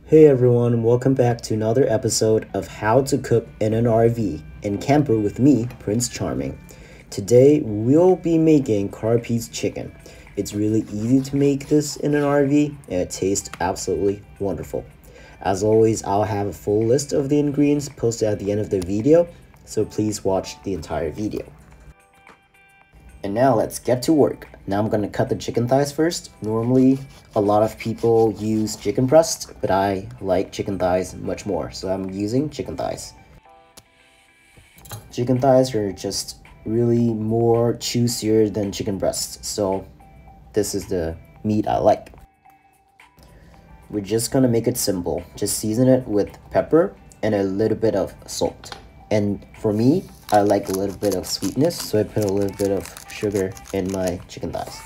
Hey everyone, welcome back to another episode of How to Cook in an RV and Camper with me, Prince Charming. Today we'll be making Caprese chicken. It's really easy to make this in an RV and it tastes absolutely wonderful. As always, I'll have a full list of the ingredients posted at the end of the video, so please watch the entire video. And now let's get to work. Now I'm gonna cut the chicken thighs first. Normally, a lot of people use chicken breast, but I like chicken thighs much more, so I'm using chicken thighs. Chicken thighs are just really more juicier than chicken breasts, so this is the meat I like. We're just gonna make it simple. Just season it with pepper and a little bit of salt. And for me, I like a little bit of sweetness, so I put a little bit of sugar in my chicken thighs.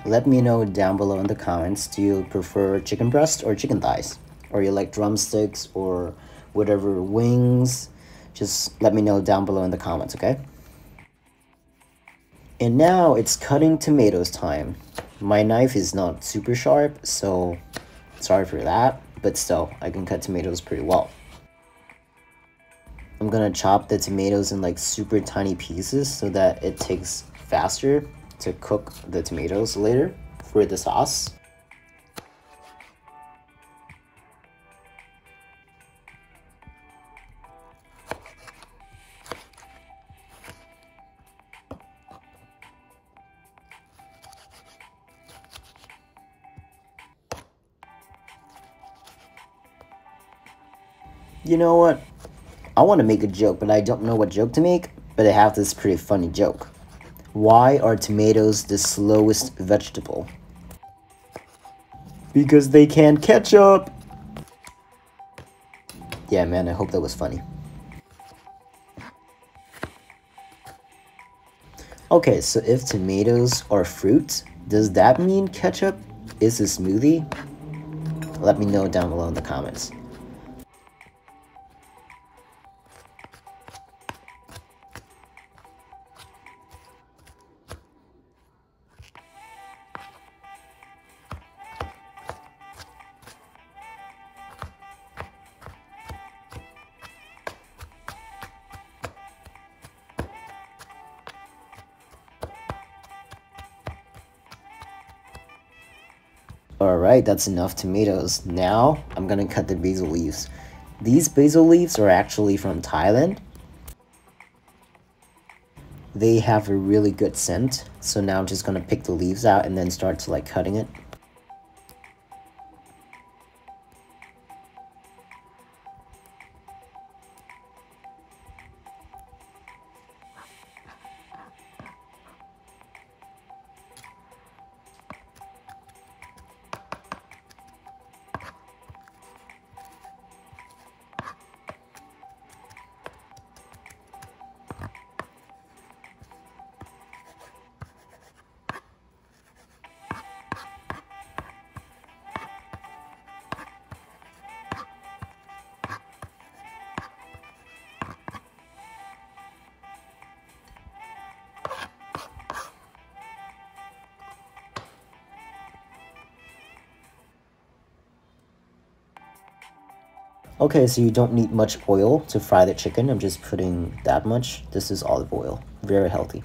Let me know down below in the comments, do you prefer chicken breast or chicken thighs? Or you like drumsticks or whatever, wings? Just let me know down below in the comments, okay? And now it's cutting tomatoes time. My knife is not super sharp, so sorry for that, but still, I can cut tomatoes pretty well. I'm gonna chop the tomatoes in like super tiny pieces so that it takes faster to cook the tomatoes later for the sauce. You know what? I want to make a joke, but I don't know what joke to make, but I have this pretty funny joke. Why are tomatoes the slowest vegetable? Because they can't catch up! Yeah, man, I hope that was funny. Okay, so if tomatoes are fruit, does that mean ketchup is a smoothie? Let me know down below in the comments. Alright, that's enough tomatoes. Now, I'm gonna cut the basil leaves. These basil leaves are actually from Thailand. They have a really good scent, so now I'm just gonna pick the leaves out and then start to like cutting it. Okay, so you don't need much oil to fry the chicken. I'm just putting that much. This is olive oil. Very healthy.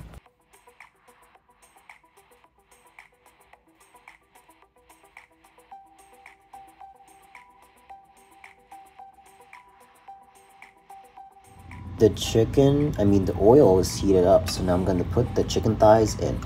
The oil is heated up, so now I'm going to put the chicken thighs in.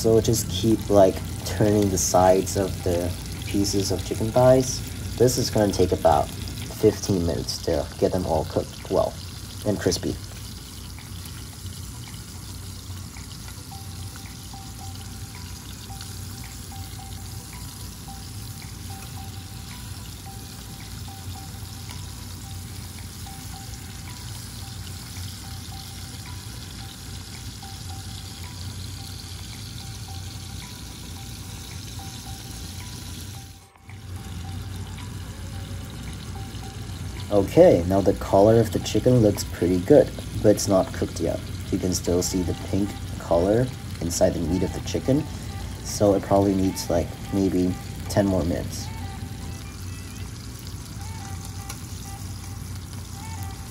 So just keep like turning the sides of the pieces of chicken thighs this is going to take about 15 minutes to get them all cooked well and crispy. Okay, now the color of the chicken looks pretty good, but it's not cooked yet. You can still see the pink color inside the meat of the chicken, so it probably needs like maybe 10 more minutes.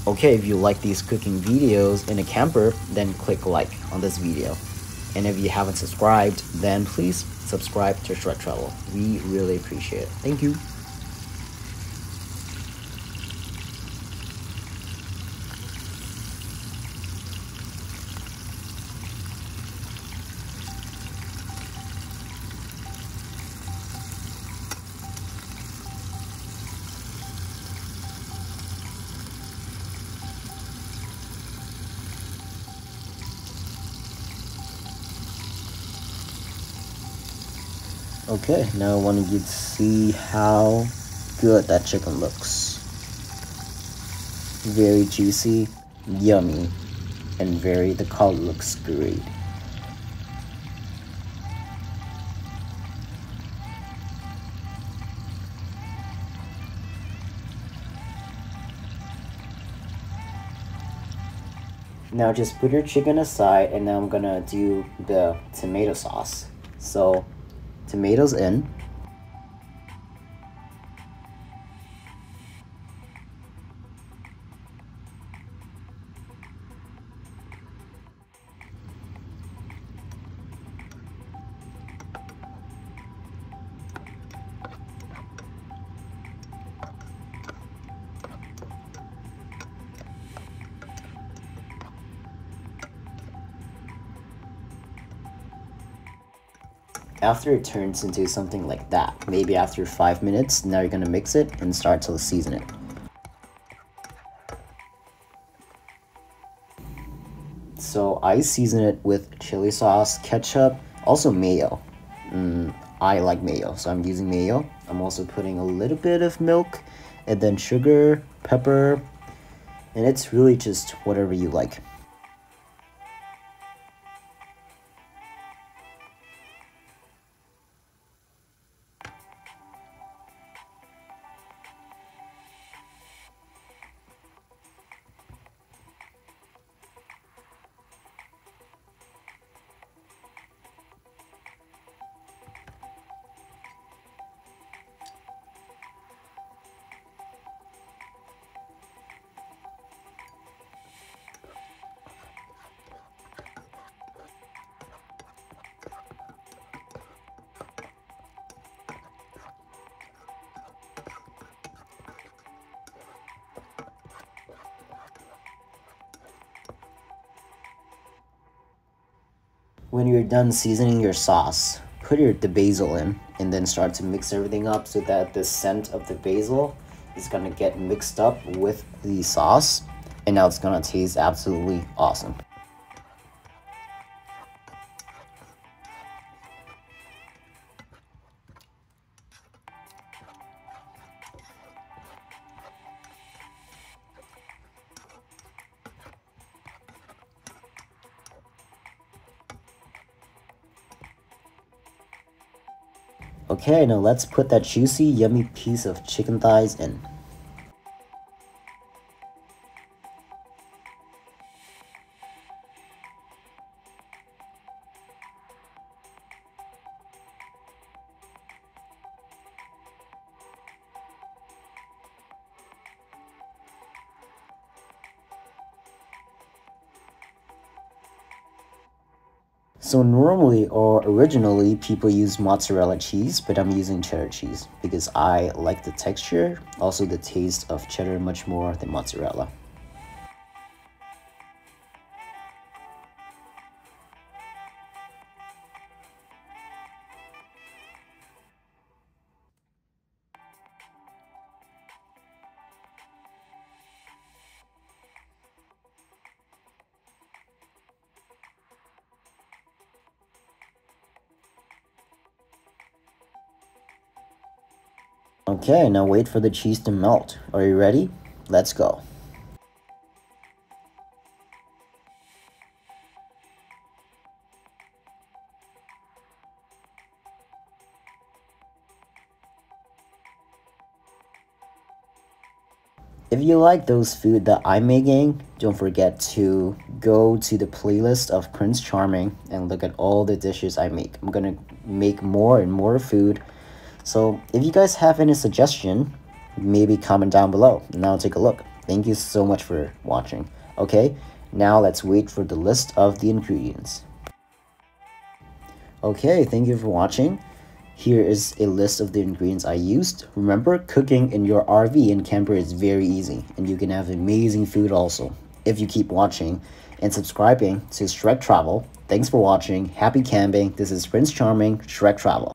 Okay, if you like these cooking videos in a camper, then click like on this video. And if you haven't subscribed, then please subscribe to Shred Travel. We really appreciate it. Thank you. Okay, now I want you to see how good that chicken looks. Very juicy, yummy, and the color looks great. Now just put your chicken aside, and now I'm gonna do the tomato sauce. So, tomatoes in. After it turns into something like that, maybe after 5 minutes, now you're gonna mix it and start to season it. So I season it with chili sauce, ketchup, also mayo. I like mayo, so I'm using mayo. I'm also putting a little bit of milk, and then sugar, pepper, and it's really just whatever you like. When you're done seasoning your sauce, put the basil in and then start to mix everything up so that the scent of the basil is gonna get mixed up with the sauce, and now it's gonna taste absolutely awesome. Okay, now let's put that juicy, yummy piece of chicken thighs in. So normally or originally people use mozzarella cheese, but I'm using cheddar cheese because I like the texture, also the taste of cheddar much more than mozzarella. Okay, now wait for the cheese to melt. Are you ready? Let's go. If you like those food that I'm making, don't forget to go to the playlist of Prince Charming and look at all the dishes I make. I'm gonna make more and more food. So if you guys have any suggestion, maybe comment down below and I'll take a look. Thank you so much for watching. Okay, now let's wait for the list of the ingredients. Okay, thank you for watching. Here is a list of the ingredients I used. Remember, cooking in your RV and camper is very easy, and you can have amazing food also if you keep watching and subscribing to Shrek Travel. Thanks for watching. Happy camping. This is Prince Charming, Shrek Travel.